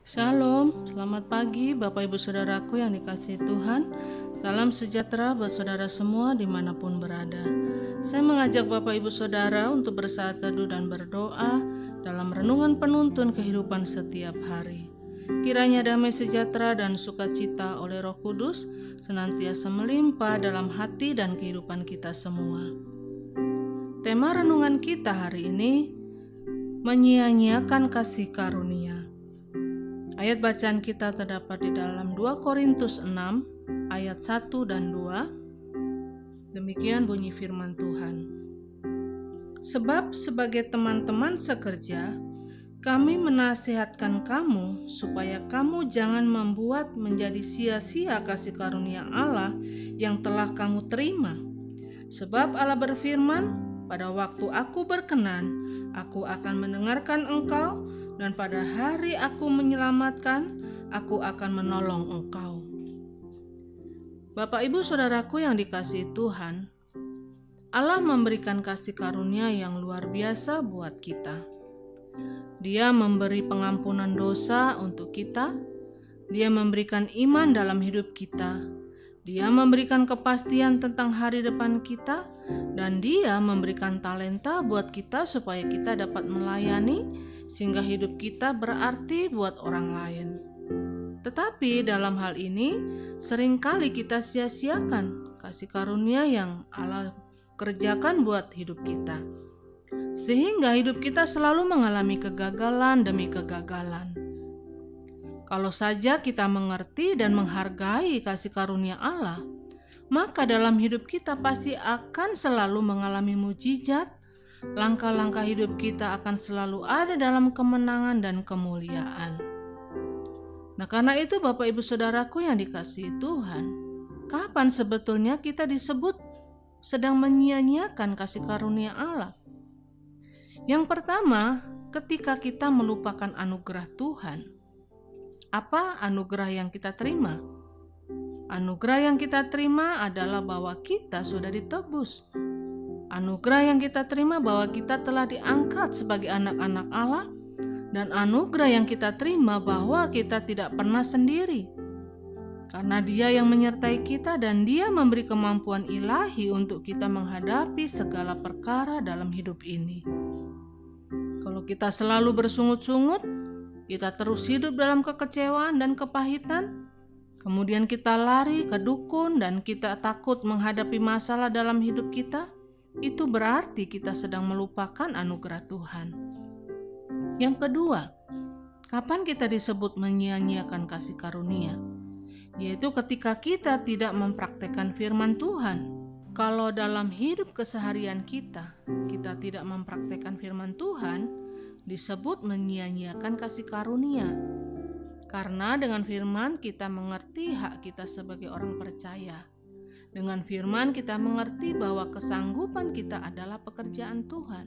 Shalom, selamat pagi Bapak Ibu Saudaraku yang dikasihi Tuhan. Salam sejahtera buat saudara semua dimanapun berada. Saya mengajak Bapak Ibu Saudara untuk bersaat teduh dan berdoa dalam renungan penuntun kehidupan setiap hari. Kiranya damai sejahtera dan sukacita oleh Roh Kudus senantiasa melimpah dalam hati dan kehidupan kita semua. Tema renungan kita hari ini, menyia-nyiakan kasih karunia. Ayat bacaan kita terdapat di dalam 2 Korintus 6 ayat 1 dan 2. Demikian bunyi firman Tuhan. Sebab sebagai teman-teman sekerja, kami menasihatkan kamu supaya kamu jangan membuat menjadi sia-sia kasih karunia Allah yang telah kamu terima. Sebab Allah berfirman, pada waktu aku berkenan, aku akan mendengarkan engkau, dan pada hari aku menyelamatkan, aku akan menolong engkau. Bapak Ibu Saudaraku yang dikasihi Tuhan, Allah memberikan kasih karunia yang luar biasa buat kita. Dia memberi pengampunan dosa untuk kita, Dia memberikan iman dalam hidup kita, Dia memberikan kepastian tentang hari depan kita, dan Dia memberikan talenta buat kita supaya kita dapat melayani sehingga hidup kita berarti buat orang lain. Tetapi dalam hal ini seringkali kita sia-siakan kasih karunia yang Allah kerjakan buat hidup kita, sehingga hidup kita selalu mengalami kegagalan demi kegagalan. Kalau saja kita mengerti dan menghargai kasih karunia Allah, maka dalam hidup kita pasti akan selalu mengalami mujizat. Langkah-langkah hidup kita akan selalu ada dalam kemenangan dan kemuliaan. Nah, karena itu Bapak Ibu Saudaraku yang dikasihi Tuhan, kapan sebetulnya kita disebut sedang menyia-nyiakan kasih karunia Allah? Yang pertama, ketika kita melupakan anugerah Tuhan. Apa anugerah yang kita terima? Anugerah yang kita terima adalah bahwa kita sudah ditebus. Anugerah yang kita terima bahwa kita telah diangkat sebagai anak-anak Allah, dan anugerah yang kita terima bahwa kita tidak pernah sendiri. Karena Dia yang menyertai kita dan Dia memberi kemampuan ilahi untuk kita menghadapi segala perkara dalam hidup ini. Kalau kita selalu bersungut-sungut, kita terus hidup dalam kekecewaan dan kepahitan, kemudian kita lari ke dukun dan kita takut menghadapi masalah dalam hidup kita, itu berarti kita sedang melupakan anugerah Tuhan. Yang kedua, kapan kita disebut menyia-nyiakan kasih karunia? Yaitu ketika kita tidak mempraktekkan firman Tuhan. Kalau dalam hidup keseharian kita tidak mempraktekkan firman Tuhan, disebut menyia-nyiakan kasih karunia. Karena dengan firman kita mengerti hak kita sebagai orang percaya. Dengan firman kita mengerti bahwa kesanggupan kita adalah pekerjaan Tuhan.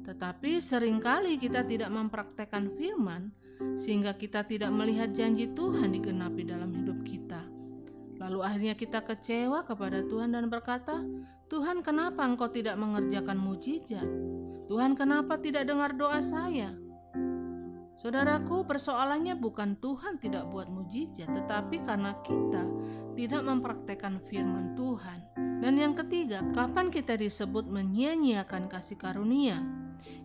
Tetapi seringkali kita tidak mempraktekkan firman, sehingga kita tidak melihat janji Tuhan digenapi dalam hidup kita. Lalu akhirnya kita kecewa kepada Tuhan dan berkata, Tuhan, kenapa Engkau tidak mengerjakan mujizat? Tuhan, kenapa tidak dengar doa saya? Saudaraku, persoalannya bukan Tuhan tidak buat mujizat, tetapi karena kita tidak mempraktekkan firman Tuhan. Dan yang ketiga, kapan kita disebut menyia-nyiakan kasih karunia?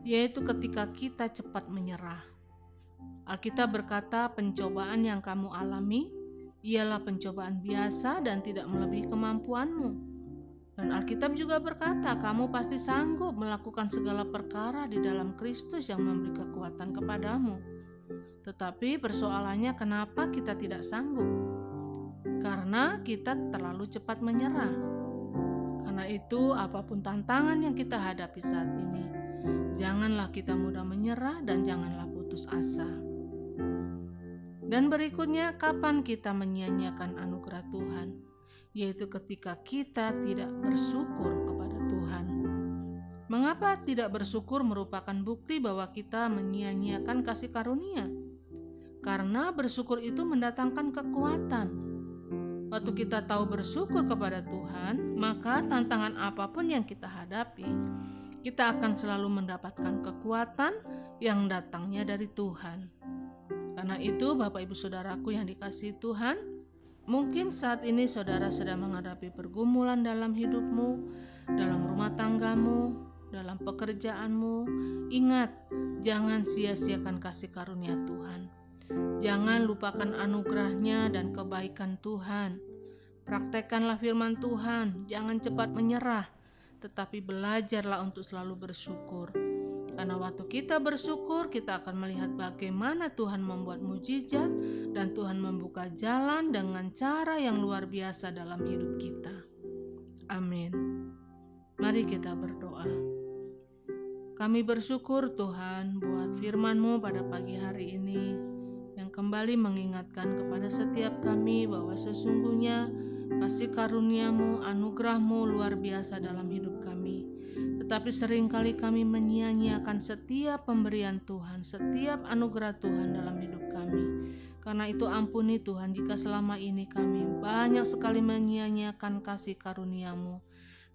Yaitu ketika kita cepat menyerah. Alkitab berkata, pencobaan yang kamu alami ialah pencobaan biasa dan tidak melebihi kemampuanmu. Dan Alkitab juga berkata, kamu pasti sanggup melakukan segala perkara di dalam Kristus yang memberi kekuatan kepadamu. Tetapi persoalannya kenapa kita tidak sanggup? Karena kita terlalu cepat menyerah. Karena itu apapun tantangan yang kita hadapi saat ini, janganlah kita mudah menyerah dan janganlah putus asa. Dan berikutnya, kapan kita menyia-nyiakan anugerah Tuhan? Yaitu ketika kita tidak bersyukur kepada Tuhan. Mengapa tidak bersyukur merupakan bukti bahwa kita menyia-nyiakan kasih karunia? Karena bersyukur itu mendatangkan kekuatan. Waktu kita tahu bersyukur kepada Tuhan, maka tantangan apapun yang kita hadapi, kita akan selalu mendapatkan kekuatan yang datangnya dari Tuhan. Karena itu Bapak Ibu Saudaraku yang dikasihi Tuhan, mungkin saat ini saudara sedang menghadapi pergumulan dalam hidupmu, dalam rumah tanggamu, dalam pekerjaanmu. Ingat, jangan sia-siakan kasih karunia Tuhan. Jangan lupakan anugerahnya dan kebaikan Tuhan. Praktekkanlah firman Tuhan, jangan cepat menyerah, tetapi belajarlah untuk selalu bersyukur. Karena waktu kita bersyukur, kita akan melihat bagaimana Tuhan membuat mujizat dan Tuhan membuka jalan dengan cara yang luar biasa dalam hidup kita. Amin. Mari kita berdoa. Kami bersyukur Tuhan buat firman-Mu pada pagi hari ini yang kembali mengingatkan kepada setiap kami bahwa sesungguhnya kasih karunia-Mu, anugerah-Mu luar biasa dalam hidup kami. Tetapi seringkali kami menyia-nyiakan setiap pemberian Tuhan, setiap anugerah Tuhan dalam hidup kami. Karena itu ampuni Tuhan jika selama ini kami banyak sekali menyia-nyiakan kasih karunia-Mu.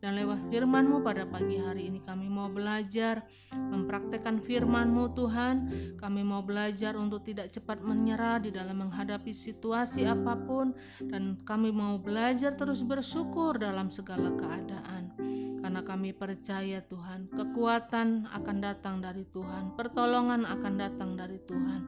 Dan lewat firman-Mu pada pagi hari ini kami mau belajar mempraktekkan firman-Mu Tuhan. Kami mau belajar untuk tidak cepat menyerah di dalam menghadapi situasi apapun. Dan kami mau belajar terus bersyukur dalam segala keadaan. Karena kami percaya Tuhan, kekuatan akan datang dari Tuhan, pertolongan akan datang dari Tuhan.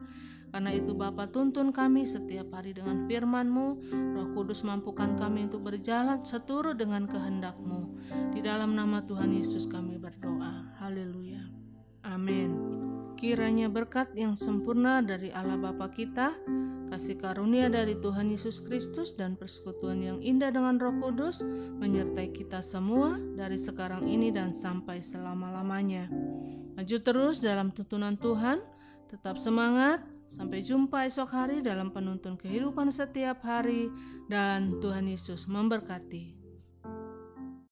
Karena itu Bapa, tuntun kami setiap hari dengan firman-Mu. Roh Kudus mampukan kami untuk berjalan seturut dengan kehendak-Mu. Di dalam nama Tuhan Yesus kami berdoa. Haleluya. Amin. Kiranya berkat yang sempurna dari Allah Bapa kita, kasih karunia dari Tuhan Yesus Kristus, dan persekutuan yang indah dengan Roh Kudus menyertai kita semua dari sekarang ini dan sampai selama-lamanya. Maju terus dalam tuntunan Tuhan, tetap semangat. Sampai jumpa esok hari dalam penuntun kehidupan setiap hari, dan Tuhan Yesus memberkati.